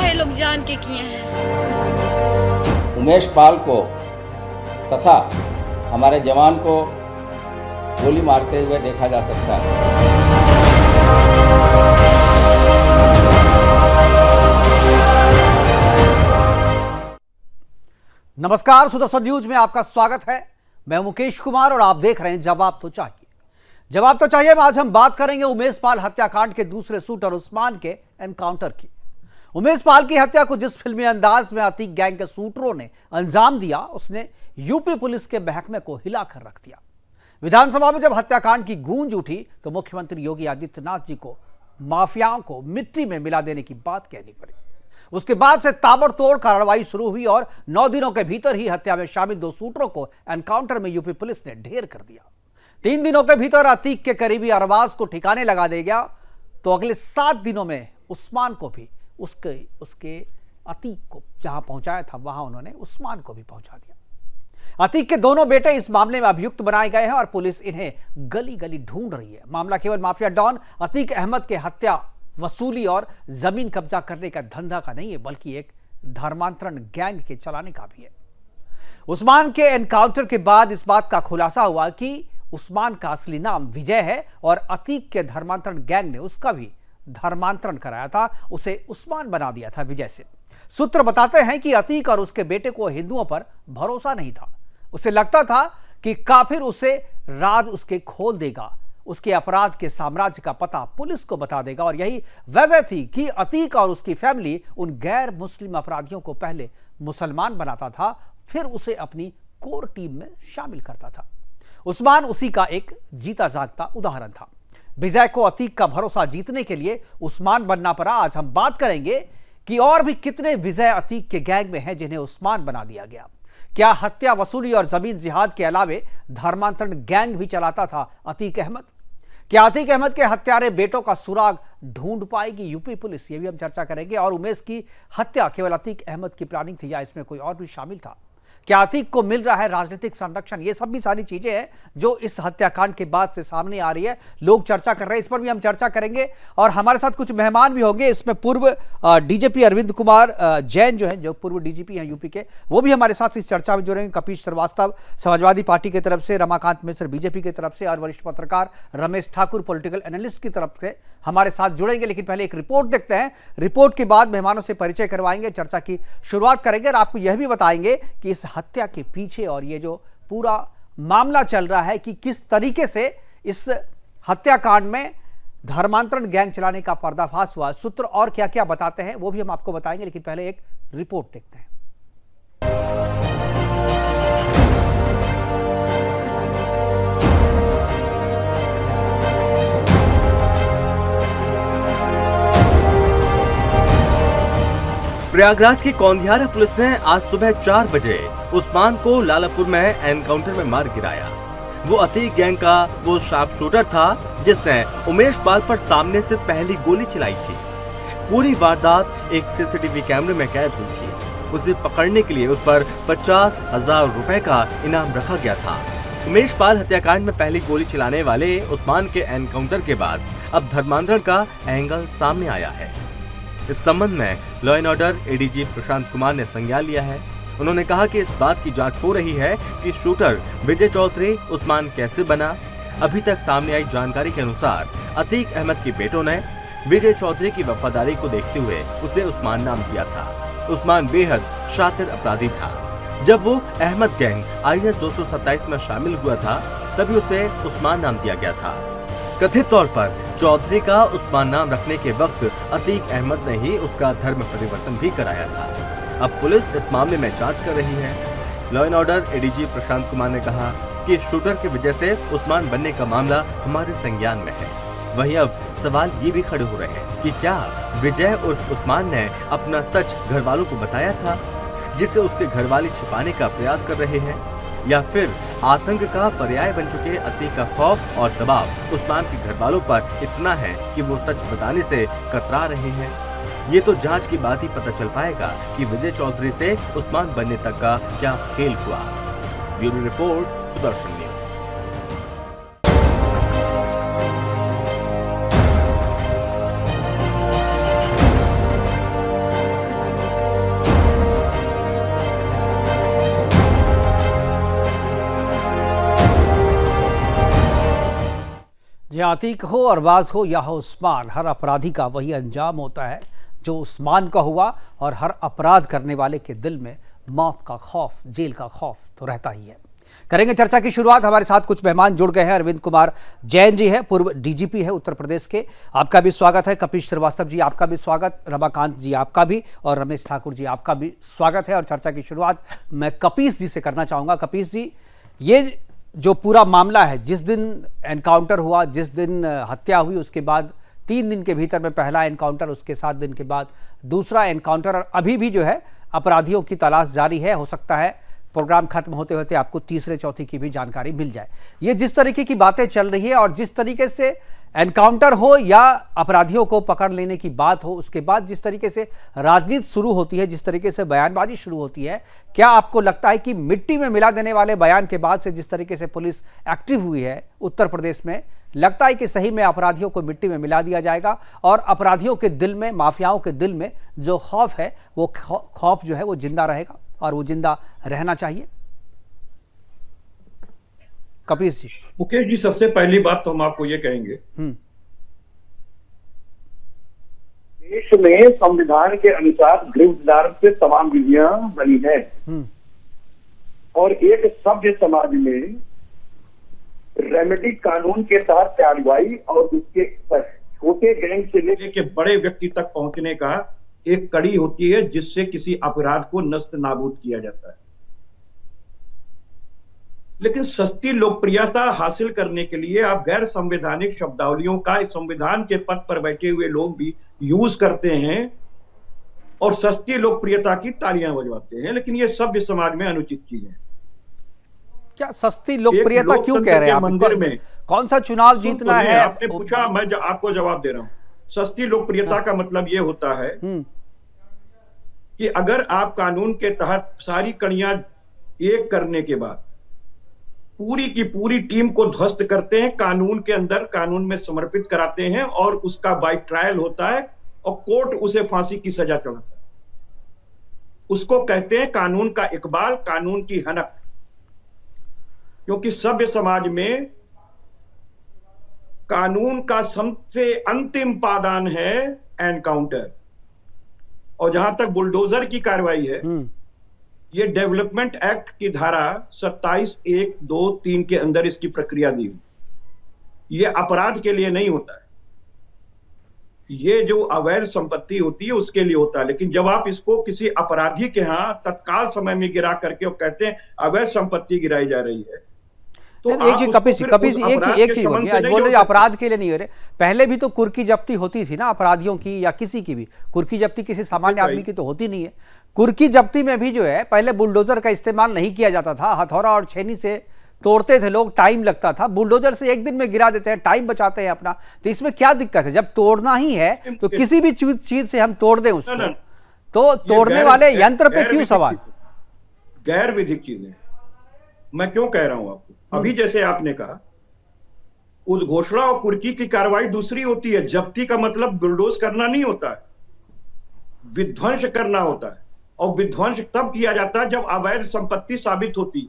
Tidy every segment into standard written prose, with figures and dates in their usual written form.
ये लोग जान के किए हैं। उमेश पाल को तथा हमारे जवान को गोली मारते हुए देखा जा सकता है। नमस्कार, सुदर्शन न्यूज में आपका स्वागत है। मैं मुकेश कुमार और आप देख रहे हैं जवाब तो चाहिए। जवाब तो चाहिए में आज हम बात करेंगे उमेश पाल हत्याकांड के दूसरे शूटर उस्मान के एनकाउंटर की। उमेश पाल की हत्या को जिस फिल्मी अंदाज में अतीक गैंग के शूटरों ने अंजाम दिया, उसने यूपी पुलिस के महकमे को हिलाकर रख दिया। विधानसभा में जब हत्याकांड की गूंज उठी तो मुख्यमंत्री योगी आदित्यनाथ जी को माफियाओं को मिट्टी में मिला देने की बात कहनी पड़ी। उसके बाद से ताबड़तोड़ कार्रवाई शुरू हुई और 9 दिनों के भीतर ही हत्या में शामिल 2 शूटरों को एनकाउंटर में यूपी पुलिस ने ढेर कर दिया। 3 दिनों के भीतर अतीक के करीबी अरबाज को ठिकाने लगा देगा तो अगले 7 दिनों में उस्मान को भी उसके अतीक को जहां पहुंचाया था वहां उन्होंने उस्मान को भी पहुंचा दिया। अतीक के दोनों बेटे इस मामले में अभियुक्त बनाए गए हैं और पुलिस इन्हें गली गली ढूंढ रही है। मामला केवल माफिया डॉन अतीक अहमद के हत्या, वसूली और जमीन कब्जा करने का धंधा का नहीं है, बल्कि एक धर्मांतरण गैंग के चलाने का भी है। उस्मान के एनकाउंटर के बाद इस बात का खुलासा हुआ कि उस्मान का असली नाम विजय है और अतीक के धर्मांतरण गैंग ने उसका भी धर्मांतरण कराया था, उसे उस्मान बना दिया था विजय से। सूत्र बताते हैं कि अतीक और उसके बेटे को हिंदुओं पर भरोसा नहीं था। उसे लगता था कि काफिर उसे राज उसके खोल देगा, उसके अपराध के साम्राज्य का पता पुलिस को बता देगा और यही वजह थी कि अतीक और उसकी फैमिली उन गैर मुस्लिम अपराधियों को पहले मुसलमान बनाता था, फिर उसे अपनी कोर टीम में शामिल करता था। उस्मान उसी का एक जीता जागता उदाहरण था। विजय को अतीक का भरोसा जीतने के लिए उस्मान बनना पड़ा। आज हम बात करेंगे कि और भी कितने विजय अतीक के गैंग में हैं जिन्हें उस्मान बना दिया गया। क्या हत्या, वसूली और जमीन जिहाद के अलावे धर्मांतरण गैंग भी चलाता था अतीक अहमद? क्या अतीक अहमद के हत्यारे बेटों का सुराग ढूंढ पाएगी यूपी पुलिस? ये भी हम चर्चा करेंगे। और उमेश की हत्या केवल अतीक अहमद की प्लानिंग थी या इसमें कोई और भी शामिल था? क्या अतीक को मिल रहा है राजनीतिक संरक्षण? ये सब भी सारी चीजें हैं जो इस हत्याकांड के बाद से सामने आ रही है। लोग चर्चा कर रहे हैं, इस पर भी हम चर्चा करेंगे। और हमारे साथ कुछ मेहमान भी होंगे। इसमें पूर्व डीजीपी अरविंद कुमार जैन जो है, जो पूर्व डीजीपी हैं यूपी के, वो भी हमारे साथ इस चर्चा में जुड़ेंगे। कपीश श्रीवास्तव समाजवादी पार्टी की तरफ से, रमाकांत मिश्र बीजेपी की तरफ से और वरिष्ठ पत्रकार रमेश ठाकुर पॉलिटिकल एनालिस्ट की तरफ से हमारे साथ जुड़ेंगे। लेकिन पहले एक रिपोर्ट देखते हैं। रिपोर्ट के बाद मेहमानों से परिचय करवाएंगे, चर्चा की शुरुआत करेंगे और आपको यह भी बताएंगे कि इस हत्या के पीछे और ये जो पूरा मामला चल रहा है कि किस तरीके से इस हत्याकांड में धर्मांतरण गैंग चलाने का पर्दाफाश हुआ। सूत्र और क्या क्या बताते हैं वो भी हम आपको बताएंगे, लेकिन पहले एक रिपोर्ट देखते हैं। प्रयागराज की कौंधियारा पुलिस ने आज सुबह 4 बजे उस्मान को लालापुर में एनकाउंटर में मार गिराया। वो अतीक गैंग का वो शार्प शूटर था जिसने उमेश पाल पर सामने से पहली गोली चलाई थी। पूरी वारदात एक सीसीटीवी कैमरे में कैद हुई थी। उसे पकड़ने के लिए उस पर 50,000 रुपए का इनाम रखा गया था। उमेश पाल हत्याकांड में पहली गोली चलाने वाले उस्मान के एनकाउंटर के बाद अब धर्मांतरण का एंगल सामने आया है। इस संबंध में law and order ADG Prashant Kumar ने संज्ञान लिया है। उन्होंने कहा कि इस बात की जांच हो रही है कि शूटर विजय चौधरी उस्मान कैसे बना। अभी तक सामने आई जानकारी के अनुसार अतीक अहमद के बेटों ने विजय चौधरी की वफादारी को देखते हुए उसे उस्मान नाम दिया था। उस्मान बेहद शातिर अपराधी था। जब वो अहमद गैंग IS 227 में शामिल हुआ था तभी उसे उस्मान नाम दिया गया था। कथित तौर पर चौधरी का उस्मान नाम रखने के वक्त अतीक अहमद ने ही उसका धर्म परिवर्तन भी कराया था। अब पुलिस इस मामले में जांच कर रही है। Law and order ADG Prashant Kumar ने कहा कि शूटर की वजह से उस्मान बनने का मामला हमारे संज्ञान में है। वहीं अब सवाल ये भी खड़े हो रहे हैं कि क्या विजय उर्फ उस्मान ने अपना सच घर वालों को बताया था, जिसे उसके घर वाले छिपाने का प्रयास कर रहे हैं, या फिर आतंक का पर्याय बन चुके अतीक का खौफ और दबाव उस्मान के घर वालों पर इतना है कि वो सच बताने से कतरा रहे हैं। ये तो जांच की बात ही पता चल पाएगा कि विजय चौधरी से उस्मान बनने तक का क्या खेल हुआ। Bureau report, Sudarshan news. या अतीक हो, अरबाज हो या हो उस्मान, हर अपराधी का वही अंजाम होता है जो उस्मान का हुआ। और हर अपराध करने वाले के दिल में मौत का खौफ, जेल का खौफ तो रहता ही है। करेंगे चर्चा की शुरुआत। हमारे साथ कुछ मेहमान जुड़ गए हैं। अरविंद कुमार जैन जी हैं, पूर्व डीजीपी है उत्तर प्रदेश के, आपका भी स्वागत है। कपीश श्रीवास्तव जी, आपका भी स्वागत। रमाकांत जी, आपका भी। और रमेश ठाकुर जी, आपका भी स्वागत है। और चर्चा की शुरुआत मैं कपीश जी से करना चाहूँगा। कपीश जी, ये जो पूरा मामला है, जिस दिन एनकाउंटर हुआ, जिस दिन हत्या हुई, उसके बाद 3 दिन के भीतर में पहला एनकाउंटर, उसके 7 दिन के बाद दूसरा एनकाउंटर, और अभी भी जो है अपराधियों की तलाश जारी है। हो सकता है प्रोग्राम खत्म होते होते आपको तीसरे चौथे की भी जानकारी मिल जाए। ये जिस तरीके की बातें चल रही है और जिस तरीके से एनकाउंटर हो या अपराधियों को पकड़ लेने की बात हो, उसके बाद जिस तरीके से राजनीति शुरू होती है, जिस तरीके से बयानबाजी शुरू होती है, क्या आपको लगता है कि मिट्टी में मिला देने वाले बयान के बाद से जिस तरीके से पुलिस एक्टिव हुई है उत्तर प्रदेश में, लगता है कि सही में अपराधियों को मिट्टी में मिला दिया जाएगा और अपराधियों के दिल में, माफियाओं के दिल में जो खौफ है, वो खौफ जो है वो जिंदा रहेगा और वो जिंदा रहना चाहिए? कपीश जी। मुकेश जी, सबसे पहली बात तो हम आपको ये कहेंगे, देश में संविधान के अनुसार गृह विधान से तमाम विधियां बनी है और एक सभ्य समाज में रेमेडी कानून के तहत कार्रवाई और उसके छोटे गैंग से लेकर बड़े व्यक्ति तक पहुंचने का एक कड़ी होती है जिससे किसी अपराध को नष्ट नाबूद किया जाता है। लेकिन सस्ती लोकप्रियता हासिल करने के लिए आप गैर संवैधानिक शब्दावलियों का इस संविधान के पद पर बैठे हुए लोग भी यूज करते हैं और सस्ती लोकप्रियता की तालियां बजवाते हैं। लेकिन ये सभ्य समाज में अनुचित चीज है। क्या सस्ती लोकप्रियता क्यों कह रहे हैं आप? मंदिर में कौन सा चुनाव जीतना है? आपने पूछा, मैं आपको जवाब दे रहा हूं। सस्ती लोकप्रियता का मतलब यह होता है कि अगर आप कानून के तहत सारी कड़ियां एक करने के बाद पूरी की पूरी टीम को ध्वस्त करते हैं, कानून के अंदर कानून में समर्पित कराते हैं और उसका बाय ट्रायल होता है और कोर्ट उसे फांसी की सजा चढ़ाता है, उसको कहते हैं कानून का इकबाल, कानून की हनक। क्योंकि सभ्य समाज में कानून का सबसे अंतिम पायदान है एनकाउंटर। और जहां तक बुलडोजर की कार्रवाई है, ये डेवलपमेंट एक्ट की धारा 27(1)(2)(3) के अंदर इसकी प्रक्रिया दी हुई। ये अपराध के लिए नहीं होता है, ये जो अवैध संपत्ति होती है उसके लिए होता है। लेकिन जब आप इसको किसी अपराधी के यहां तत्काल समय में गिरा करके और कहते हैं अवैध संपत्ति गिराई जा रही है, तो एक चीज कपीश, एक चीज बोल रहे अपराध के लिए नहीं हो रहे। पहले भी तो कुर्की जब्ती होती थी ना अपराधियों की, या किसी की भी कुर्की जब्ती किसी सामान्य आदमी की तो होती नहीं है। कुर्की जब्ती में भी जो है पहले बुलडोजर का इस्तेमाल नहीं किया जाता था, हथौड़ा और छेनी से तोड़ते थे लोग, टाइम लगता था। बुलडोजर से एक दिन में गिरा देते हैं, टाइम बचाते हैं अपना। तो इसमें क्या दिक्कत है? जब तोड़ना ही है तो किसी भी चीज से हम तोड़ दें उसको, तो तोड़ने वाले यंत्र पे क्यों सवाल? गैर विधिक चीजें मैं क्यों कह रहा हूं आपको? अभी जैसे आपने कहा, उद्घोषणा और कुर्की की कार्रवाई दूसरी होती है। जब्ती का मतलब बुलडोज करना नहीं होता है, विध्वंस करना होता है। और विध्वंस तब किया जाता है जब अवैध संपत्ति साबित होती है।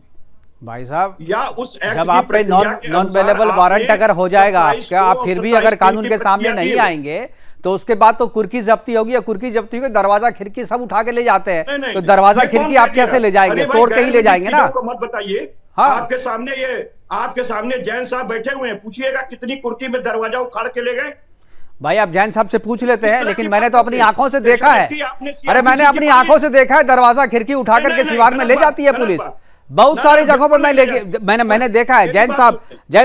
भाई साहब, या उस जब आप पे नॉन वेलेबल वारंट अगर हो जाएगा आपका, आप फिर भी अगर कानून के सामने नहीं आएंगे तो उसके बाद तो कुर्की जब्ती होगी। या कुर्की जब्ती होगी, दरवाजा खिड़की सब उठा के ले जाते हैं, तो दरवाजा खिड़की आप कैसे ले जाएंगे? तोड़ के ही ले जाएंगे ना। मत बताइए। हाँ। आपके सामने जैन साहब बैठे हुए हैं, पूछिएगा कितनी कुर्की में दरवाजा उखाड़ के ले गए। भाई आप जैन साहब से पूछ लेते हैं, लेकिन मैंने तो अपनी आंखों से देखा है। अरे मैंने अपनी आंखों से देखा है, दरवाजा खिड़की उठा करके सिवार में ले जाती है पुलिस। बहुत सारी जगहों पर मैंने देखा है। जैन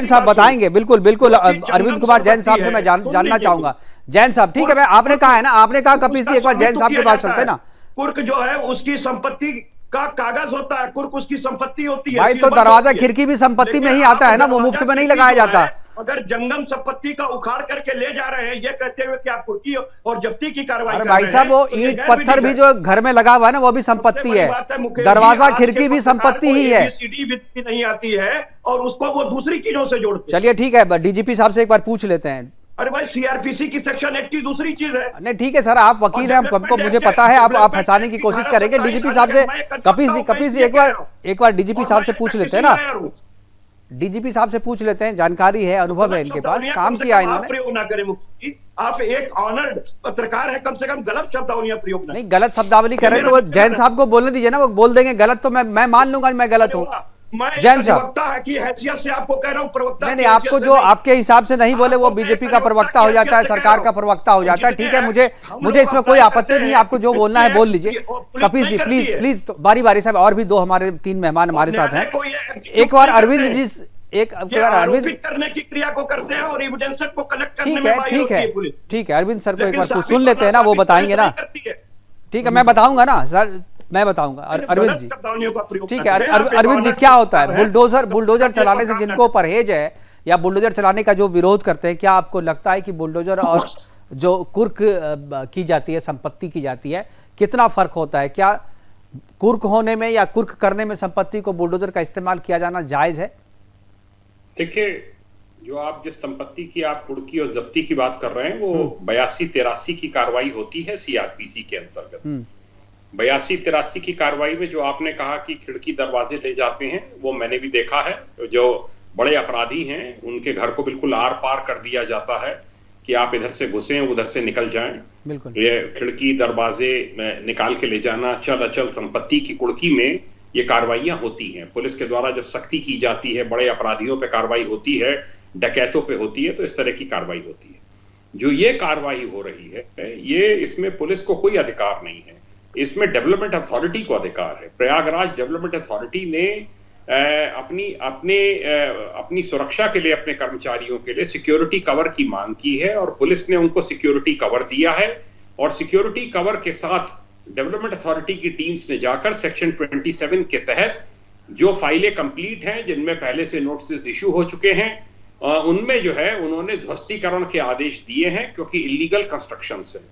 साहब बताएंगे। बिल्कुल बिल्कुल। अरविंद कुमार जैन साहब से मैं जानना चाहूंगा। जैन साहब, ठीक है, मैं आपने कहा है ना, आपने कहा कपीश जी एक बार जैन साहब के पास चलते हैं ना। कुर्क जो है उसकी संपत्ति का कागज होता है, कुर्क उसकी संपत्ति होती है। भाई तो दरवाजा खिड़की भी संपत्ति में ही आता है ना, वो मुफ्त में नहीं लगाया जाता। अगर जंगम संपत्ति का उखाड़ करके ले जा रहे हैं ये कहते हुए कि आप कुर्की और जब्ती की कार्रवाई कर रहे हैं। भाई साहब, वो ईंट पत्थर भी जो घर में लगा हुआ है ना, वो भी संपत्ति है। दरवाजा खिड़की भी संपत्ति ही है। सीडी भी नहीं आती है और उसको वो दूसरी चीजों से जोड़ते। चलिए ठीक है, डीजीपी साहब से एक बार पूछ लेते हैं। अरे भाई, सीआरपीसी की सेक्शन 80 दूसरी चीज है। नहीं ठीक है सर, आप वकील हैं, हमको मुझे पता है, आप फंसाने की कोशिश करेंगे। डीजीपी साहब से, कपीश जी एक बार डीजीपी साहब से पूछ लेते हैं ना। डीजीपी साहब से पूछ लेते हैं, जानकारी है, अनुभव है इनके पास, काम किया इन्होंने। प्रयोग ना करें मुफ्ती जी, आप एक ऑनर्ड पत्रकार हैं, कम से कम गलत शब्दावलियां प्रयोग ना। नहीं, गलत शब्दावली करें तो वो जैन साहब को बोलने दीजिए ना, वो बोल देंगे गलत तो मैं मान लूंगा मैं गलत हूँ। जैन साहब, प्रवक्ता की हैसियत से आपको कह रहा हूँ, प्रवक्ता नहीं, आपको जो आपके हिसाब से नहीं बोले वो बीजेपी का प्रवक्ता हो जाता है, सरकार का प्रवक्ता हो जाता है। ठीक है, मुझे इसमें कोई आपत्ति नहीं है, आपको जो बोलना है बोल लीजिए। कपिल जी प्लीज तो बारी बारी साहब, और भी दो हमारे 3 मेहमान हमारे साथ हैं। एक बार अरविंद जी, एक बार अरविंद करने की क्रिया को करते हैं और एविडेंस को कलेक्ट करने ठीक में है, माहिर ठीक होती है, पुलिस। ठीक है, अरविंद सर को एक बार लेकिन कुछ सुन लेते हैं ना, वो बताएंगे ना। करती है। ठीक है, मैं बताऊंगा ना सर, मैं बताऊंगा अरविंद जी। ठीक है, अरविंद जी, क्या होता है बुलडोजर चलाने से जिनको परहेज है या बुलडोजर चलाने का जो विरोध करते हैं, क्या आपको लगता है कि बुलडोजर और जो कुर्क की जाती है, संपत्ति की जाती है, कितना फर्क होता है? क्या कुर्क होने में या कुर्क करने में संपत्ति को बुलडोजर का इस्तेमाल किया जाना जायज है? देखिए, जो आप जिस संपत्ति की आप कुर्की और जब्ती की बात कर रहे हैं, वो 82-83 की कार्रवाई होती है सीआरपीसी के अंतर्गत। 82-83 की कार्रवाई में जो आपने कहा कि खिड़की दरवाजे ले जाते हैं, वो मैंने भी देखा है। जो बड़े अपराधी हैं उनके घर को बिल्कुल आर पार कर दिया जाता है कि आप इधर से घुसे उधर से निकल जाएं। बिल्कुल, ये खिड़की दरवाजे में निकाल के ले जाना, चल अचल संपत्ति की कुर्की में ये कार्रवाइयां होती हैं। पुलिस के द्वारा जब सख्ती की जाती है, बड़े अपराधियों पे कार्रवाई होती है, डकैतों पे होती है, तो इस तरह की कार्रवाई होती है। जो ये कार्रवाई हो रही है, ये इसमें पुलिस को कोई अधिकार नहीं है, इसमें डेवलपमेंट अथॉरिटी को अधिकार है। प्रयागराज डेवलपमेंट अथॉरिटी ने अपनी सुरक्षा के लिए, अपने कर्मचारियों के लिए सिक्योरिटी कवर की मांग की है और पुलिस ने उनको सिक्योरिटी कवर दिया है। और सिक्योरिटी कवर के साथ डेवलपमेंट अथॉरिटी की टीम्स ने जाकर सेक्शन 27 के तहत जो फाइलें कंप्लीट हैं, जिनमें पहले से नोटिस इशू हो चुके हैं, उनमें जो है उन्होंने ध्वस्तीकरण के आदेश दिए हैं, क्योंकि इलीगल कंस्ट्रक्शंस हैं।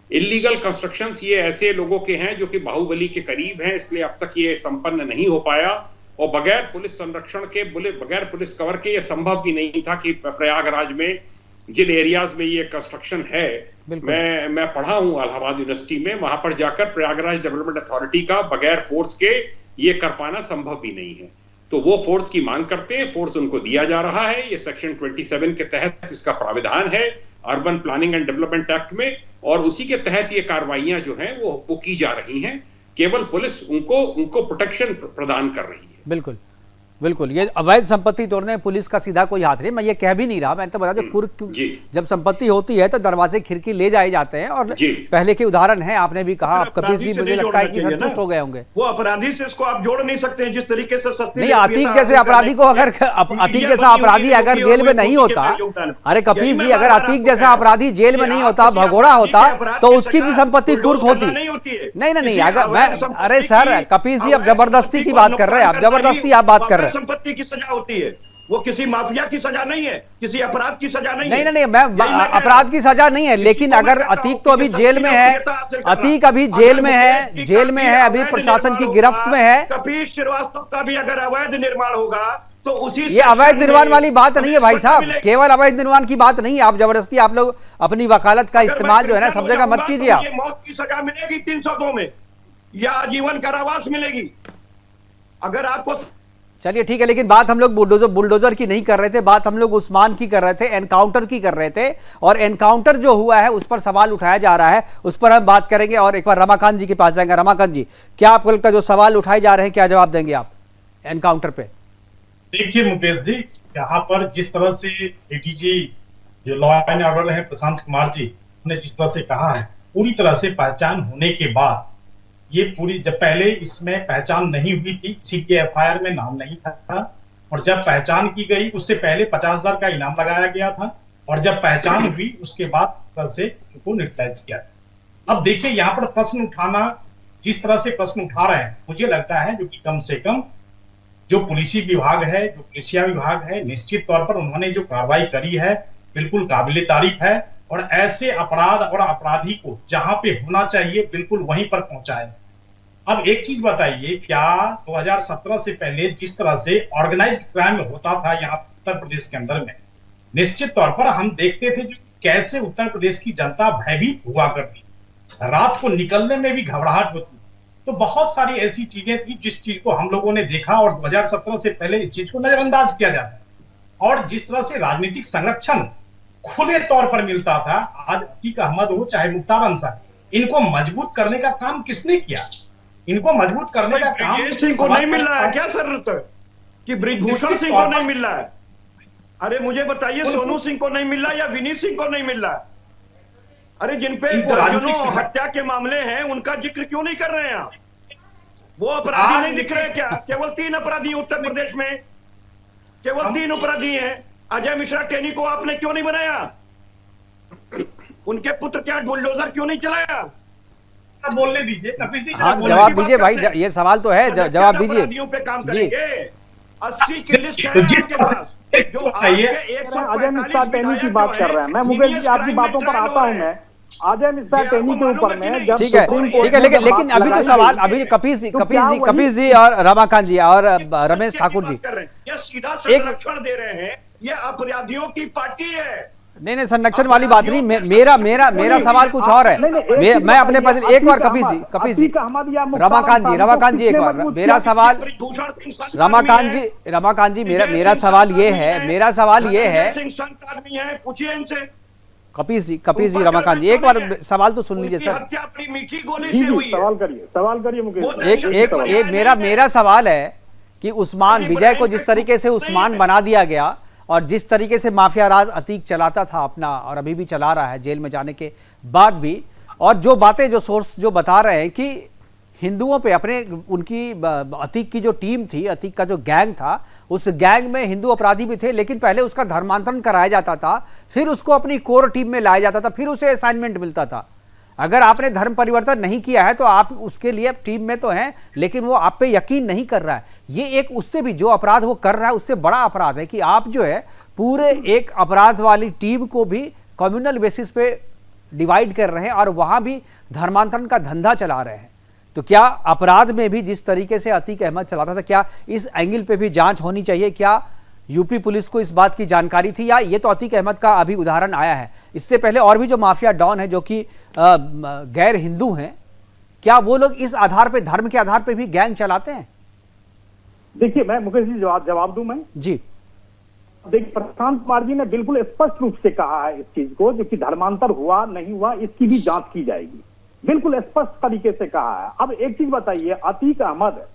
इलीगल कंस्ट्रक्शंस ये ऐसे लोगों के हैं जो कि बाहुबली के करीब हैं, इसलिए अब तक ये संपन्न नहीं हो पाया। और बगैर पुलिस संरक्षण के, बगैर पुलिस कवर के ये संभव भी नहीं था कि प्रयागराज में जिन एरियाज में ये कंस्ट्रक्शन है, मैं पढ़ा हूं इलाहाबाद यूनिवर्सिटी में, वहां पर जाकर प्रयागराज डेवलपमेंट अथॉरिटी का बगैर फोर्स के ये कर पाना संभव भी नहीं है। तो वो फोर्स की मांग करते हैं, फोर्स उनको दिया जा रहा है। ये सेक्शन 27 के तहत इसका प्राविधान है urban planning and development act में, और उसी के तहत ये कार्रवाइयां जो हैं वो की जा रही हैं। केवल पुलिस उनको प्रोटेक्शन प्रदान कर रही है। बिल्कुल बिल्कुल, ये अवैध संपत्ति तोड़ने में पुलिस का सीधा कोई हाथ नहीं। मैं ये कह भी नहीं रहा, मैंने तो बता, जो कुर्क जब संपत्ति होती है तो दरवाजे खिड़की ले जाए जाते हैं, और पहले के उदाहरण हैं, आपने भी कहा। आप कभी भी, मुझे लगता है कि संतुष्ट हो गए होंगे। वो अपराधी से इसको आप जोड़ नहीं सकते हैं, जिस तरीके से सस्ती नहीं, अतीक जैसे अपराधी को अगर, अतीक जैसा अपराधी अगर जेल में नहीं होता, अरे कपिल जी, अगर अतीक जैसा अपराधी जेल में नहीं होता, भगोड़ा होता, तो उसकी भी संपत्ति कुर्क होती। नहीं, अगर मैं, अरे सर कपिल जी, अब जबरदस्ती की बात कर रहे हैं आप, जबरदस्ती आप बात कर रहे हैं। संपत्ति की सजा होती है, वो किसी माफिया की सजा नहीं है, किसी अपराध की सजा नहीं है। नहीं, मैं अपराध की सजा नहीं है, लेकिन अगर अतीक तो अभी जेल में है, अतीक अभी जेल में है, अभी प्रशासन की गिरफ्त में है। कपिल श्रीवास्तव का भी अगर अवैध निर्माण होगा तो उसी, ये अवैध निर्माण वाली बात नहीं है भाई साहब, केवल अवैध निर्माण की बात नहीं है। आप जबरदस्ती, आप लोग अपनी वकालत का इस्तेमाल जो है ना सब जगह मत कीजिए। आप मौत की सजा मिलेगी 302 में, या आजीवन कारावास मिलेगी अगर आपको। चलिए ठीक है, लेकिन बात हम लोग बुलडोजर की नहीं कर रहे थे, बात हम लोग उस्मान की कर रहे थे, एनकाउंटर की कर रहे थे। और एनकाउंटर जो हुआ है उस पर सवाल उठाया जा रहा है, उस पर हम बात करेंगे। और एक बार रमाकांत जी के पास जाएंगे। रमाकांत जी, क्या आपको का जो सवाल उठाए जा रहे हैं, क्या जवाब देंगे आप एनकाउंटर पे? देखिए मुकेश जी, यहाँ पर जिस तरह से एडीजी जो लॉ एंड ऑर्डर है प्रशांत कुमार जी ने जिस तरह से कहा है, पूरी तरह से पहचान होने के बाद ये पूरी, जब पहले इसमें पहचान नहीं हुई थी, सीपी एफआईआर में नाम नहीं था, और जब पहचान की गई उससे पहले 50,000 का इनाम लगाया गया था, और जब पहचान हुई उसके बाद इस तरह से उनको न्यूट्रलाइज किया। अब देखिए यहाँ पर प्रश्न उठाना, जिस तरह से प्रश्न उठा रहे हैं, मुझे लगता है जो कि कम से कम जो पुलिसी विभाग है, जो पुलिसिया विभाग है, निश्चित तौर पर उन्होंने जो कार्रवाई करी है बिल्कुल काबिले तारीफ है, और ऐसे अपराध और अपराधी को जहां पे होना चाहिए बिल्कुल वहीं पर पहुंचाए। अब एक चीज बताइए, क्या 2017 से पहले जिस तरह से ऑर्गेनाइज्ड क्राइम होता था यहाँ उत्तर प्रदेश के अंदर में, निश्चित तौर पर हम देखते थे कैसे उत्तर प्रदेश की जनता भयभीत हुआ करती, रात को निकलने में भी घबराहट होती, तो बहुत सारी ऐसी चीजें थी जिस चीज को हम लोगों ने देखा और 2017 से पहले इस चीज को नजरअंदाज किया जाता है। और जिस तरह से राजनीतिक संरक्षण खुले तौर पर मिलता था, आज अतीक अहमद हो चाहे मुख्तार अंसारी, इनको मजबूत करने का काम किसने किया? इनको मजबूत करने का काम सिंह को नहीं मिल रहा है क्या सर? कि बृजभूषण सिंह को नहीं मिल रहा है? अरे मुझे बताइए, सोनू सिंह को नहीं मिल रहा या विनीत सिंह को नहीं मिल रहा? अरे जिन पे दर्जनों हत्या के मामले हैं उनका जिक्र क्यों नहीं कर रहे हैं आप? वो अपराधी नहीं दिख रहे क्या? केवल 3 अपराधी उत्तर प्रदेश में, केवल 3 अपराधी हैं। अजय मिश्रा टेनी को आपने क्यों नहीं बनाया? उनके पुत्र क्या बुलडोजर क्यों नहीं चलाया? बोलने दीजिए, कपिल जी हाँ जवाब दीजिए भाई, ये सवाल तो है, जवाब दीजिए। अपराधियों पे काम करेंगे। 80 की लिस्ट है आपके पास। जो अजय मिश्रा टेनी की बात कर रहे हैं। मैं मुकेश जी आपकी बातों पर आता हूँ। मैं अजय मिश्रा टेनी के ऊपर में जब ठीक है, लेकिन अभी तो सवाल, अभी कपिल जी और रमाकांत जी और रमेश ठाकुर जी ये सीधा संरक्षण दे रहे हैं। ये अपराधियों की पार्टी है। नहीं संरक्षण वाली बात नहीं, मेरा सवाल कुछ और है। मैं अपने पद एक बार कपिल जी रमाकांत जी एक बार मेरा सवाल, रमाकांत जी मेरा सवाल ये है, पूछिए इनसे। कपिल जी रमाकांत जी एक बार सवाल तो सुन लीजिए सर। मीठी गोली से हुई है। सवाल करिए मुकेश। एक मेरा सवाल है कि उस्मान विजय को जिस तरीके से उस्मान बना दिया गया और जिस तरीके से माफिया राज अतीक चलाता था अपना, और अभी भी चला रहा है जेल में जाने के बाद भी, और जो बातें जो सोर्स जो बता रहे हैं कि हिंदुओं पे अपने उनकी अतीक की जो टीम थी, अतीक का जो गैंग था, उस गैंग में हिंदू अपराधी भी थे, लेकिन पहले उसका धर्मांतरण कराया जाता था, फिर उसको अपनी कोर टीम में लाया जाता था, फिर उसे असाइनमेंट मिलता था। अगर आपने धर्म परिवर्तन नहीं किया है तो आप उसके लिए टीम में तो हैं, लेकिन वो आप पे यकीन नहीं कर रहा है। ये एक उससे भी जो अपराध वो कर रहा है उससे बड़ा अपराध है कि आप जो है पूरे एक अपराध वाली टीम को भी कम्युनल बेसिस पे डिवाइड कर रहे हैं और वहां भी धर्मांतरण का धंधा चला रहे हैं। तो क्या अपराध में भी जिस तरीके से अतीक अहमद चलाता था, क्या इस एंगल पे भी जांच होनी चाहिए? क्या यूपी पुलिस को इस बात की जानकारी थी, या ये तो अतीक अहमद का अभी उदाहरण आया है, इससे पहले और भी जो माफिया डॉन है जो कि गैर हिंदू हैं, क्या वो लोग इस आधार पे, धर्म के आधार पे भी गैंग चलाते हैं? देखिए मैं मुकेश जी जवाब दूं मैं जी। देखिए प्रशांत कुमार जी ने बिल्कुल स्पष्ट रूप से कहा है इस चीज को, जो कि धर्मांतर हुआ नहीं हुआ इसकी भी जांच की जाएगी, बिल्कुल स्पष्ट तरीके से कहा है। अब एक चीज बताइए, अतीक अहमद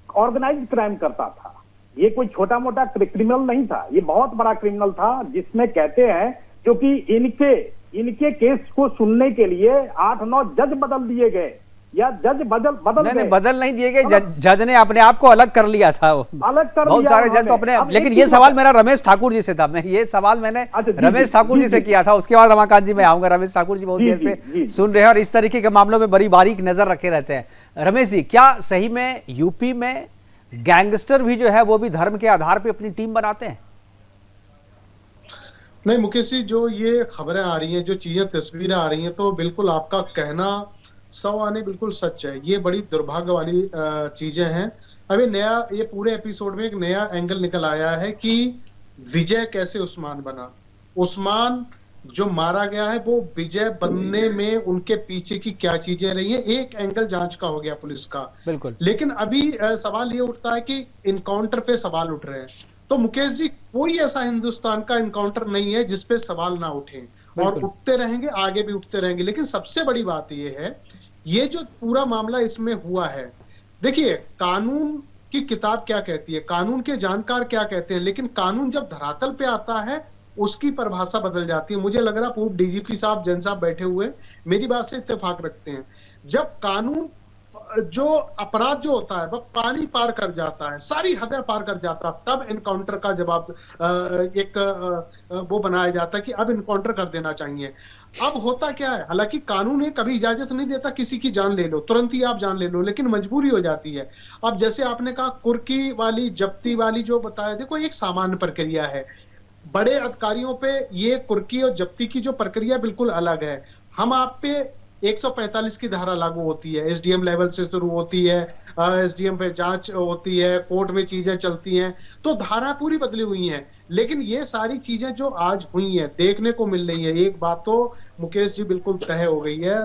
ऑर्गेनाइज्ड क्राइम करता था, ये कोई छोटा मोटा क्रिमिनल नहीं था, ये बहुत बड़ा क्रिमिनल था, जिसमें कहते हैं जो कि इनके केस को सुनने के लिए 8-9 जज बदल दिए गए, या जज बदल नहीं दिए गए, जज ने अपने आप को अलग कर लिया था, अलग कर बहुत सारे जज तो अपने। लेकिन ये सवाल मेरा रमेश ठाकुर जी से था, ये सवाल मैंने रमेश ठाकुर जी से किया था, उसके बाद रमाकांत जी में आऊंगा। रमेश ठाकुर जी बहुत देर से सुन रहे हैं और इस तरीके के मामलों में बड़ी बारीक नजर रखे रहते हैं। रमेश जी, क्या सही में यूपी में गैंगस्टर भी जो है वो भी धर्म के आधार पे अपनी टीम बनाते हैं? नहीं मुकेश जी, जो ये खबरें आ रही हैं, जो चीजें तस्वीरें आ रही हैं, तो बिल्कुल आपका कहना 100 आने बिल्कुल सच है। ये बड़ी दुर्भाग्य वाली चीजें हैं। अभी नया ये पूरे एपिसोड में एक नया एंगल निकल आया है कि विजय कैसे उस्मान बना। उस्मान जो मारा गया है वो विजय बनने में उनके पीछे की क्या चीजें रही हैं, एक एंगल जांच का हो गया पुलिस का। बिल्कुल। लेकिन अभी सवाल ये उठता है कि इनकाउंटर पे सवाल उठ रहे हैं, तो मुकेश जी कोई ऐसा हिंदुस्तान का इनकाउंटर नहीं है जिसपे सवाल ना उठे, और उठते रहेंगे, आगे भी उठते रहेंगे। लेकिन सबसे बड़ी बात ये है, ये जो पूरा मामला इसमें हुआ है, देखिए कानून की किताब क्या कहती है, कानून के जानकार क्या कहते हैं, लेकिन कानून जब धरातल पे आता है उसकी परिभाषा बदल जाती है। मुझे लग रहा पूर्व डीजीपी साहब, जैन साहब बैठे हुए मेरी बात से इत्तेफाक रखते हैं। जब कानून जो अपराध जो होता है वह पानी पार कर जाता है, सारी हदें पार कर जाता है, तब इनकाउंटर का जवाब वो बनाया जाता है कि अब इनकाउंटर कर देना चाहिए। अब होता क्या है, हालांकि कानून ये कभी इजाजत नहीं देता किसी की जान ले लो, तुरंत ही आप जान ले लो, लेकिन मजबूरी हो जाती है। अब जैसे आपने कहा कुर्की वाली, जब्ती वाली जो बताया, देखो एक सामान्य प्रक्रिया है, बड़े अधिकारियों पे ये कुर्की और जब्ती की जो प्रक्रिया बिल्कुल अलग है। हम आप पे 145 की धारा लागू होती है, एसडीएम लेवल से शुरू होती है, एसडीएम पे जांच होती है, कोर्ट में चीजें चलती हैं, तो धारा पूरी बदली हुई हैं। लेकिन ये सारी चीजें जो आज हुई हैं देखने को मिल रही है, एक बात तो मुकेश जी बिल्कुल तय हो गई है,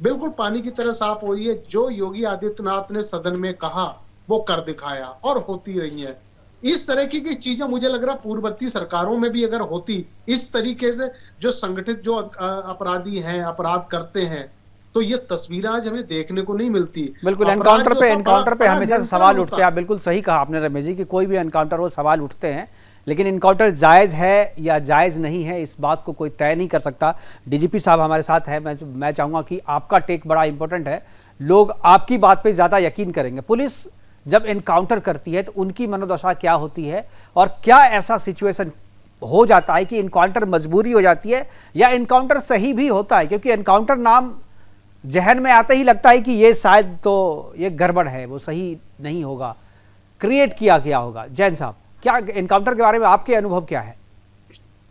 बिल्कुल पानी की तरह साफ हुई है। जो योगी आदित्यनाथ ने सदन में कहा वो कर दिखाया और होती रही है। इस तरह की चीजें मुझे लग रहा पूर्ववर्ती सरकारों में भी अगर होती इस तरीके से, जो संगठित जो अपराधी हैं, अपराध करते हैं, तो ये तस्वीर आज हमें देखने को नहीं मिलती। बिल्कुल एनकाउंटर पे हमेशा से सवाल उठते हैं। बिल्कुल सही कहा आपने रमेश जी कि कोई भी एनकाउंटर हो सवाल उठते हैं, लेकिन इनकाउंटर जायज़ है या जायज़ नहीं है इस बात को कोई तय नहीं कर सकता। डीजीपी साहब हमारे साथ हैं, मैं चाहूँगा कि आपका टेक बड़ा इंपॉर्टेंट है, लोग आपकी बात पे ज़्यादा यकीन करेंगे। पुलिस जब इनकाउंटर करती है तो उनकी मनोदशा क्या होती है और क्या ऐसा सिचुएशन हो जाता है कि इनकाउंटर मजबूरी हो जाती है या इनकाउंटर सही भी होता है? क्योंकि इनकाउंटर नाम जहन में आते ही लगता है कि ये शायद तो ये गड़बड़ है, वो सही नहीं होगा, क्रिएट किया गया होगा। जैन साहब, क्या एनकाउंटर के बारे में आपके अनुभव क्या है?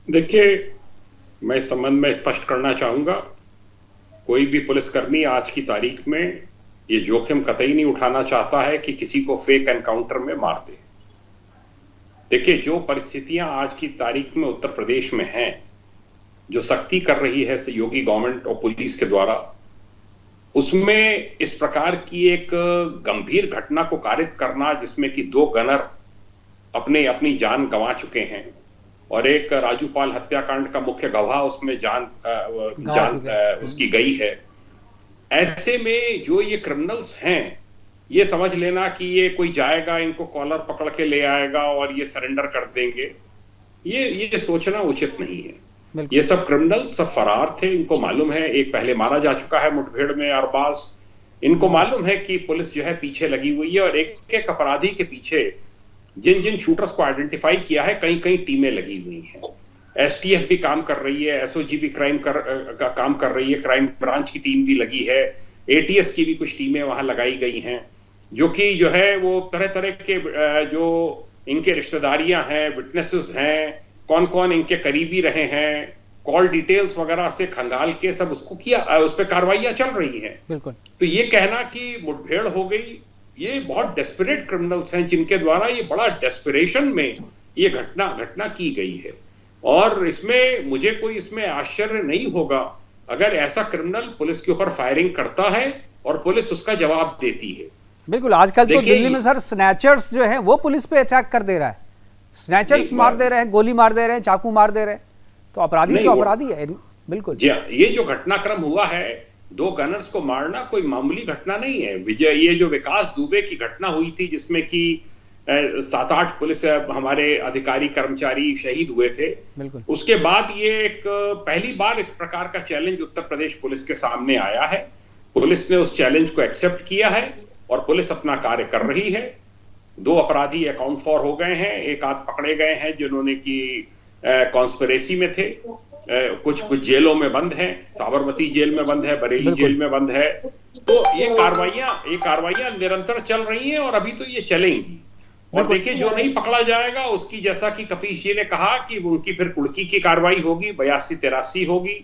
देखिए, मैं इस संबंध में स्पष्ट करना चाहूंगा, कोई भी पुलिसकर्मी आज की तारीख में ये जोखिम कतई नहीं उठाना चाहता है कि किसी को फेक एनकाउंटर में मार दे। देखिए, जो परिस्थितियां आज की तारीख में उत्तर प्रदेश में हैं, जो सख्ती कर रही है योगी गवर्नमेंट और पुलिस के द्वारा, उसमें इस प्रकार की एक गंभीर घटना को कारित करना जिसमें कि 2 गनर अपनी जान गंवा चुके हैं और एक राजूपाल हत्याकांड का मुख्य गवाह उसमें जान उसकी गई है। ऐसे में जो ये क्रिमिनल्स हैं, ये समझ लेना कि ये कोई जाएगा, इनको कॉलर पकड़ के ले आएगा और ये सरेंडर कर देंगे, ये सोचना उचित नहीं है। ये सब क्रिमिनल सब फरार थे, इनको मालूम है, एक पहले मारा जा चुका है मुठभेड़ में अरबाज। इनको मालूम है कि पुलिस जो है पीछे लगी हुई है और एक अपराधी के पीछे जिन शूटर्स को आइडेंटिफाई किया है, कई टीमें लगी हुई हैं। एसटीएफ भी काम कर रही है, एसओजी भी काम कर रही है, क्राइम ब्रांच की टीम भी लगी है, एटीएस की भी कुछ टीमें वहां लगाई गई हैं, जो कि जो है वो तरह तरह के जो इनके रिश्तेदारियां हैं, विटनेसेस हैं, कौन कौन इनके करीबी रहे हैं, कॉल डिटेल्स वगैरह से खंगाल के सब उसको किया, उस पर कार्रवाइयां चल रही हैं। बिल्कुल। तो ये कहना कि मुठभेड़ हो गई, ये बहुत डेस्परेट क्रिमिनल्स हैं जिनके द्वारा ये बड़ा डेस्परेशन में ये घटना की गई है। और इसमें मुझे कोई इसमें आश्चर्य नहीं होगा अगर ऐसा क्रिमिनल पुलिस के ऊपर फायरिंग करता है और पुलिस उसका जवाब देती है। बिल्कुल, आजकल तो दिल्ली में सर स्नैचर्स जो हैं वो पुलिस पे अटैक कर दे रहा है, स्नैचर्स मार दे रहे हैं, गोली मार दे रहे हैं, चाकू मार दे रहे हैं, तो अपराधी तो अपराधी है। बिल्कुल जी, ये जो घटनाक्रम हुआ है, 2 गनर्स को मारना कोई मामूली घटना नहीं है। ये जो विकास दुबे की घटना हुई थी जिसमें कि 7-8 पुलिस हमारे अधिकारी कर्मचारी शहीद हुए थे, उसके बाद ये एक पहली बार इस प्रकार का चैलेंज उत्तर प्रदेश पुलिस के सामने आया है। पुलिस ने उस चैलेंज को एक्सेप्ट किया है और पुलिस अपना कार्य कर रही है। 2 अपराधी अकाउंट फॉर हो गए हैं, 1 आध पकड़े गए हैं जिन्होंने की कॉन्स्पिरेसी में थे, कुछ जेलों में बंद हैं, साबरमती जेल में बंद है, बरेली जेल में बंद है। तो ये कार्रवाइयां निरंतर चल रही हैं और अभी तो ये चलेंगी। और देखिए, जो नहीं पकड़ा जाएगा उसकी, जैसा कि कपीश जी ने कहा कि उनकी फिर कुड़की की कार्रवाई होगी, 82-83 होगी।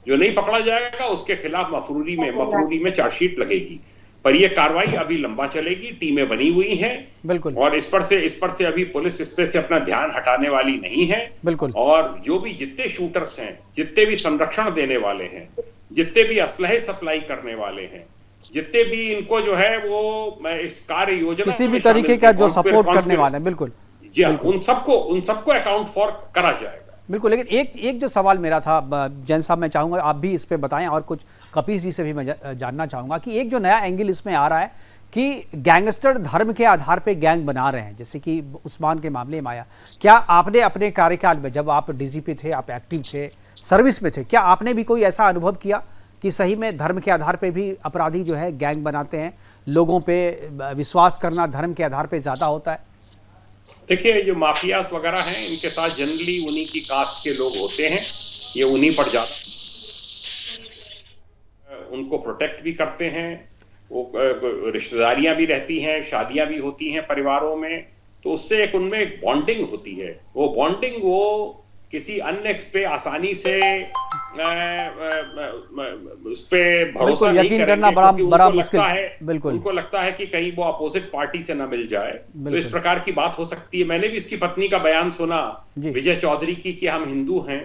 जो नहीं पकड़ा जाएगा उसके खिलाफ मफरूरी में चार्जशीट लगेगी। पर यह कार्रवाई अभी लंबा चलेगी, टीमें बनी हुई हैं। बिल्कुल। और इस पर से अभी पुलिस इस पे से अपना ध्यान हटाने वाली नहीं है। बिल्कुल। और जो भी जितने शूटर्स हैं, जितने भी संरक्षण देने वाले हैं, जितने भी असलहे सप्लाई करने वाले हैं, जितने भी इनको जो है वो इस कार्य योजना किसी भी तरीके का जो सपोर्ट करने वाले हैं, बिल्कुल जी हाँ, उन सबको अकाउंट फॉर करा जाएगा। बिल्कुल। लेकिन एक जो सवाल मेरा था जैन साहब, मैं चाहूंगा आप भी इस पे बताएं और कुछ कपीश जी से भी मैं जानना चाहूंगा कि एक जो नया एंगल इसमें आ रहा है कि गैंगस्टर धर्म के आधार पे गैंग बना रहे हैं, जैसे कि उस्मान के मामले में आया। क्या आपने अपने कार्यकाल में, जब आप डीजीपी थे, आप एक्टिव थे, सर्विस में थे, क्या आपने भी कोई ऐसा अनुभव किया कि सही में धर्म के आधार पे भी अपराधी जो है गैंग बनाते हैं, लोगों पे विश्वास करना धर्म के आधार पे ज्यादा होता है? देखिए, जो माफियास वगैरह हैं, इनके साथ जनरली उन्हीं की कास्ट के लोग होते हैं, ये उन्हीं पर ज्यादा उनको प्रोटेक्ट भी करते हैं। वो रिश्तेदारियां भी रहती हैं, शादियां भी होती हैं परिवारों में, तो उससे एक उनमें एक बॉन्डिंग होती है। वो बॉन्डिंग वो किसी अन्य पे आसानी से उस पे भरोसा नहीं यकीन करना बड़ा मुश्किल है। बिल्कुल। उनको लगता है कि कहीं वो अपोजिट पार्टी से ना मिल जाए, तो इस प्रकार की बात हो सकती है। मैंने भी इसकी पत्नी का बयान सुना, विजय चौधरी की, कि हम हिंदू हैं,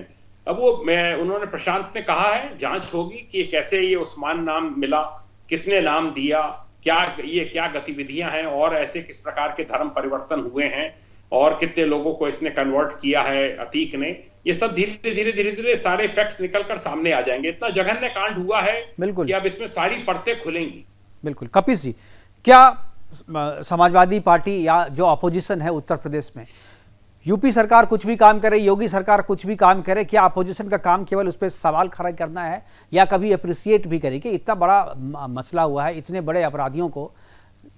अब उन्होंने प्रशांत ने कहा है जांच होगी कि कैसे ये उस्मान नाम मिला, किसने नाम दिया, क्या गतिविधियां हैं और ऐसे किस प्रकार के धर्म परिवर्तन हुए हैं और कितने लोगों को इसने कन्वर्ट किया है अतीक ने। ये सब धीरे धीरे सारे फैक्ट्स निकलकर सामने आ जाएंगे। इतना जघन्य कांड हुआ है कि अब इसमें सारी परतें खुलेंगी। बिल्कुल। कपिल जी, क्या समाजवादी पार्टी या जो अपोजिशन है उत्तर प्रदेश में, यूपी सरकार कुछ भी काम करे, योगी सरकार कुछ भी काम करे, क्या अपोजिशन का काम केवल उस पर सवाल खड़ा करना है या कभी अप्रिसिएट भी करे कि इतना बड़ा मसला हुआ है, इतने बड़े अपराधियों को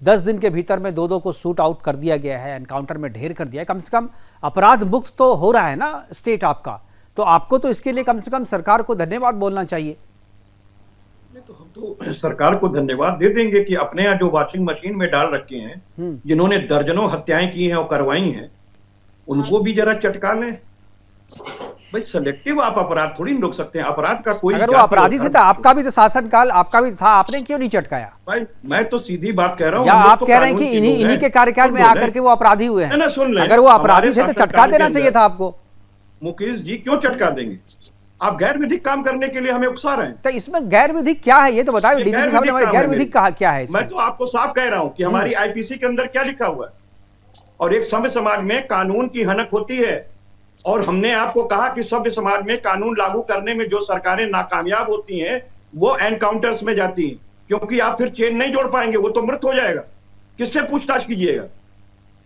10 दिन के भीतर में 2 को शूट आउट कर दिया गया है, एनकाउंटर में ढेर कर दिया है, कम से कम अपराध मुक्त तो हो रहा है ना स्टेट आपका, तो आपको तो इसके लिए कम से कम सरकार को धन्यवाद बोलना चाहिए। तो हम तो सरकार को धन्यवाद दे देंगे कि अपने यहाँ जो वॉशिंग मशीन में डाल रखे हैं, जिन्होंने दर्जनों हत्याएं की हैं और करवाई हैं, उनको भी जरा चटका लें। भाई सेलेक्टिव आप अपराध थोड़ी रोक सकते हैं। अपराध का कोई, अगर वो अपराधी थे तो आपका भी तो शासनकाल आपका भी था, आपने क्यों नहीं चटकाया? भाई मैं तो सीधी बात कह रहा हूँ, या आप कह रहे हैं कि इन्हीं के कार्यकाल में आकर के वो अपराधी हुए हैं? सुन लें, अगर वो अपराधी थे तो चटका देना चाहिए था आपको। मुकेश जी क्यों चटका देंगे? आप गैर विधिक काम करने के लिए हमें उकसा रहे हैं। तो इसमें गैर विधिक क्या है ये तो बताओ, डीजीपी साहब ने गैर विधिक कहा क्या है? मैं तो आपको साफ कह रहा हूं कि हमारी आईपीसी के अंदर क्या लिखा हुआ है, और एक सभ्य समाज में कानून की हनक होती है, और हमने आपको कहा कि सभ्य समाज में कानून लागू करने में जो सरकारें नाकामयाब होती हैं वो एनकाउंटर्स में जाती हैं, क्योंकि आप फिर चेन नहीं जोड़ पाएंगे, वो तो मृत हो जाएगा, किससे पूछताछ कीजिएगा?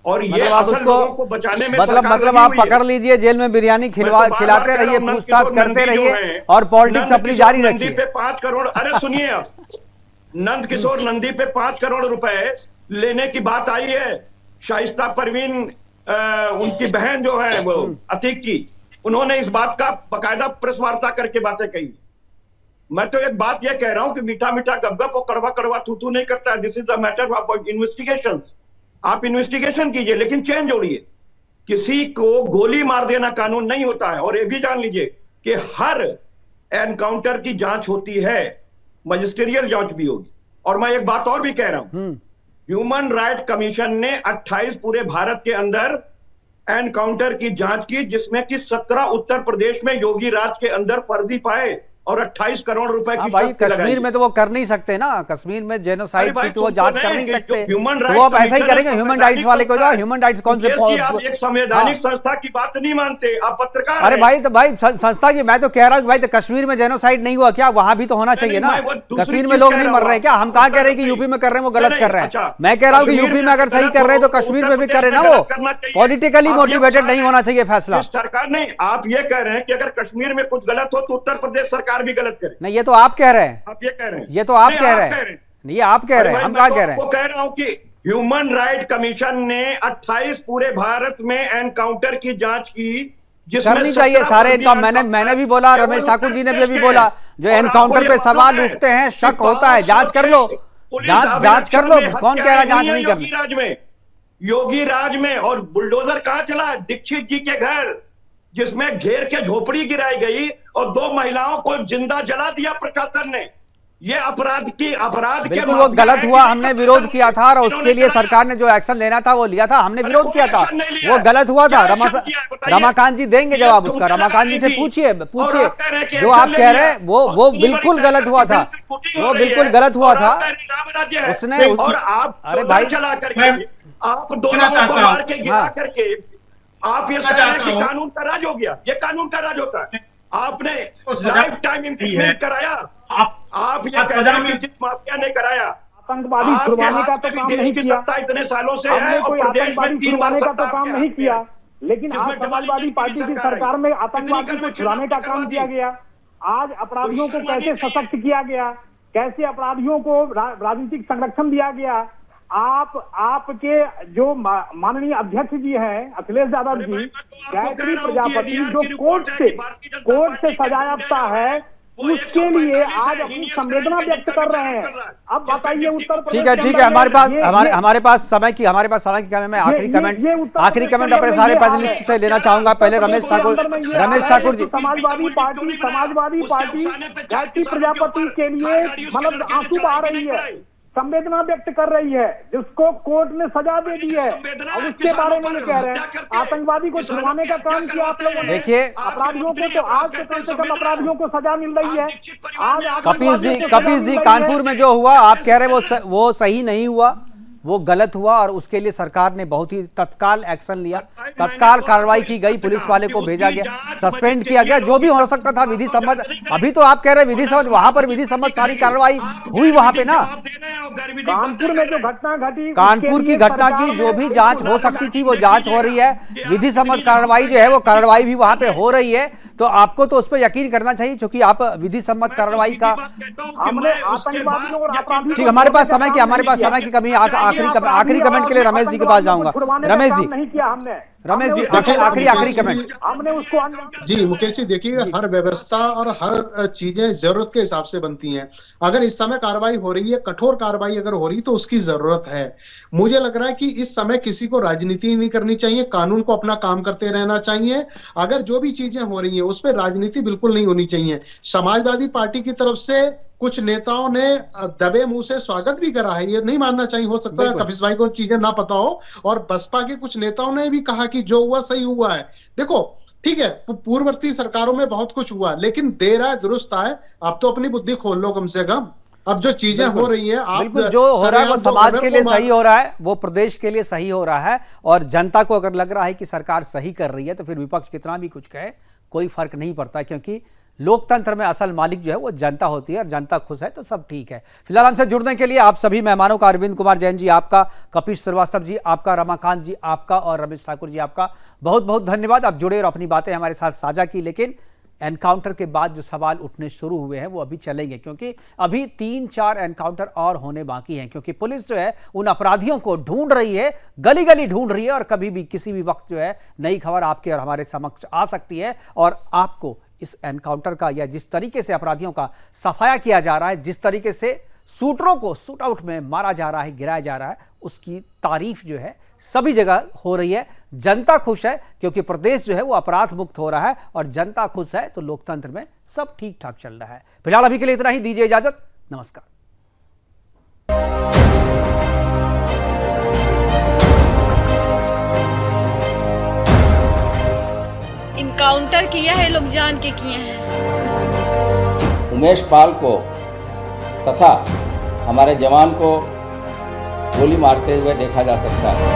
और ये मतलब आप उसको बचाने में मतलब आप पकड़ लीजिए, जेल में बिरयानी खिलाते रहिए, पूछताछ करते रहिए और पॉलिटिक्स अपनी जारी रखिए। पे 5 करोड़, अरे सुनिए आप, नंद किशोर नंदी पे 5 करोड़ रुपए लेने की बात आई है। शाइस्ता परवीन उनकी बहन जो है वो अतीक की, उन्होंने इस बात का बकायदा प्रेस वार्ता करके बातें कही। मैं तो एक बात यह कह रहा हूं कि मीठा मीठा गपगप और कड़वा कड़वा थू नहीं करता है। This is the matter of investigation. आप इन्वेस्टिगेशन कीजिए, लेकिन चेन जोड़िए। किसी को गोली मार देना कानून नहीं होता है। और ये भी जान लीजिए कि हर एनकाउंटर की जांच होती है, मजिस्ट्रियल जांच भी होगी। और मैं एक बात और भी कह रहा हूं, ह्यूमन राइट कमीशन ने 28 पूरे भारत के अंदर एनकाउंटर की जांच की, जिसमें कि 17 उत्तर प्रदेश में योगी राज के अंदर फर्जी पाए और 28 करोड़ रुपए की भाई कश्मीर में तो वो कर नहीं सकते ना, कश्मीर में जेनोसाइड की तो वो जांच कर नहीं सकते, तो वो अब ऐसा ही करेंगे। ह्यूमन राइट्स वाले को तो ह्यूमन राइट्स कौन से, आप एक संवैधानिक संस्था की बात नहीं मानते, आप पत्रकार। अरे भाई तो भाई संस्था की मैं तो कह रहा हूँ भाई, तो कश्मीर में जेनोसाइड नहीं हुआ क्या? वहां भी तो होना चाहिए ना। कश्मीर में लोग नहीं मर रहे हैं क्या? हम कहाँ कह रहे हैं कि यूपी में कर रहे हैं वो गलत कर रहे हैं। मैं कह रहा हूँ कि यूपी में अगर सही कर रहे हैं तो कश्मीर में भी करे ना। वो पॉलिटिकली मोटिवेटेड नहीं होना चाहिए फैसला। सरकार नहीं, आप ये कह रहे हैं कि अगर कश्मीर में कुछ गलत हो तो उत्तर प्रदेश सरकार भी गलत करे। नहीं, ये तो आप कह रहे हैं, आप ये कह रहे हैं, ये तो आप कह रहे हैं, ये आप कह रहे हैं, हम क्या कह रहे हैं? वो कह रहा हूं कि ह्यूमन राइट कमीशन ने 28 पूरे भारत में एनकाउंटर की जांच की, करनी चाहिए सारे एनकाउंटर। मैंने भी बोला, रमेश ठाकुर जी ने भी बोला, जो एनकाउंटर पे सवाल उठते हैं, शक होता है, जांच कर लो, जांच कर लो। कौन कह रहा है जांच नहीं करनी? योगी राज में और बुलडोजर कहां चला? दीक्षित जी के घर, जिसमें घेर के झोपड़ी गिराई गई और 2 महिलाओं को जिंदा जला दिया प्रशासन ने। ये अपराध के वो गलत हुआ, हमने विरोध किया था और उसके लिए सरकार ने जो एक्शन लेना था वो लिया था, हमने विरोध किया था, वो गलत हुआ था। रमाकांत जी देंगे जवाब उसका, रमाकांत जी से पूछिए। जो आप कह रहे हैं वो बिल्कुल गलत हुआ था, वो बिल्कुल गलत हुआ था उसने। अरे भाई चला करके आप दोनों को मार के गिरा करके आप ये कह रहे हैं कि कानून का राज हो गया। ये कानून का राज होता है। आपने लाइफ टाइम इम्प्लीमेंट कराया। आप ये कह रहे हैं कि जिस माफिया ने कराया, आतंकवादी छुड़वाने का तो काम नहीं किया, इतने सालों से है, कोई आतंकवादी छुड़वाने का तो काम नहीं किया, लेकिन आज समाजवादी पार्टी की सरकार में आतंकवादी को छुड़ाने का काम किया गया। आज अपराधियों को कैसे सशक्त किया गया, कैसे अपराधियों को राजनीतिक संरक्षण दिया गया। आपके जो माननीय अध्यक्ष जी हैं अखिलेश यादव जी, गायत्री प्रजापति, जो कोर्ट से सजायाफ्ता है, उसके लिए आज अपनी संवेदना व्यक्त कर रहे हैं। अब बताइए उत्तर प्रदेश। ठीक है, हमारे पास समय की कमी। मैं आखिरी कमेंट अपने सारे पैनलिस्ट से लेना चाहूंगा। पहले रमेश ठाकुर जी। समाजवादी पार्टी गायत्री प्रजापति के लिए मतलब आंसू बहा रही है। संवेदना व्यक्त कर रही है, जिसको कोर्ट ने सजा दे दी है, और उसके बारे में कह रहे हैं आतंकवादी को छुड़वाने का काम किया आप लोगों ने। देखिए अपराधियों को तो आज तो कम से कम अपराधियों को सजा मिल रही है। आज कपीस जी कानपुर में जो हुआ आप कह रहे वो सही नहीं हुआ, वो गलत हुआ और उसके लिए सरकार ने बहुत ही तत्काल एक्शन लिया, तत्काल कार्रवाई की गई, पुलिस वाले को भेजा गया, सस्पेंड किया गया, जो भी हो सकता था विधि सम्मत। अभी तो आप कह रहे हैं विधि सम्मत, वहां पर विधि सम्मत सारी कार्रवाई हुई वहां पे ना। कानपुर में जो घटना घटी, कानपुर की घटना की जो भी जांच हो सकती थी वो जांच हो रही है, विधि सम्मत कार्रवाई जो है वो कार्रवाई भी वहां पे हो रही है। तो आपको तो उस पर यकीन करना चाहिए क्योंकि आप विधि सम्मत कार्रवाई का। ठीक, हमारे पास समय की कमी। आखिरी कमेंट के लिए रमेश जी के पास जाऊंगा। रमेश जी, नहीं किया हमने। रमेश जी आखिरी कमेंट। हमने उसको जी मुकेश जी, देखिए हर व्यवस्था और हर चीजें जरूरत के हिसाब से बनती हैं। अगर इस समय कार्रवाई हो रही है, कठोर कार्रवाई अगर हो रही है तो उसकी जरूरत है। मुझे लग रहा है कि इस समय किसी को राजनीति नहीं करनी चाहिए, कानून को अपना काम करते रहना चाहिए। अगर जो भी चीजें हो रही है उस पर राजनीति बिल्कुल नहीं होनी चाहिए। समाजवादी पार्टी की तरफ से कुछ नेताओं ने दबे मुंह से स्वागत भी करा है, ये नहीं मानना चाहिए। हो सकता है कपिस भाई को चीजें ना पता हो, और बसपा के कुछ नेताओं ने भी कहा कि जो हुआ सही हुआ है। देखो ठीक है, पूर्ववर्ती सरकारों में बहुत कुछ हुआ, लेकिन देर आए दुरुस्त आए। अब तो अपनी बुद्धि खोल लो कम से कम। अब जो चीजें हो रही हैं, बिल्कुल जो हो रहा है वो समाज के लिए सही हो रहा है, वो प्रदेश के लिए सही हो रहा है। और जनता को अगर लग रहा है कि सरकार सही कर रही है तो फिर विपक्ष कितना भी कुछ कहे कोई फर्क नहीं पड़ता, क्योंकि लोकतंत्र में असल मालिक जो है वो जनता होती है और जनता खुश है तो सब ठीक है। फिलहाल हमसे जुड़ने के लिए आप सभी मेहमानों का, अरविंद कुमार जैन जी आपका, कपिस श्रीवास्तव जी आपका, रमाकांत जी आपका और रमेश ठाकुर जी आपका बहुत बहुत धन्यवाद। आप जुड़े और अपनी बातें हमारे साथ साझा की। लेकिन एनकाउंटर के बाद जो सवाल उठने शुरू हुए हैं वो अभी चलेंगे, क्योंकि अभी 3-4 एनकाउंटर और होने बाकी हैं, क्योंकि पुलिस जो है उन अपराधियों को ढूंढ रही है, गली गली ढूंढ रही है, और कभी भी किसी भी वक्त जो है नई खबर आपके और हमारे समक्ष आ सकती है। और आपको इस एनकाउंटर का या जिस तरीके से अपराधियों का सफाया किया जा रहा है, जिस तरीके से शूटरों को शूट आउट में मारा जा रहा है, गिराया जा रहा है, उसकी तारीफ जो है सभी जगह हो रही है। जनता खुश है क्योंकि प्रदेश जो है वो अपराध मुक्त हो रहा है, और जनता खुश है तो लोकतंत्र में सब ठीक ठाक चल रहा है। फिलहाल अभी के लिए इतना ही, दीजिए इजाजत, नमस्कार। इनकाउंटर किया है, लोग जान के किए हैं। उमेश पाल को तथा हमारे जवान को गोली मारते हुए देखा जा सकता है।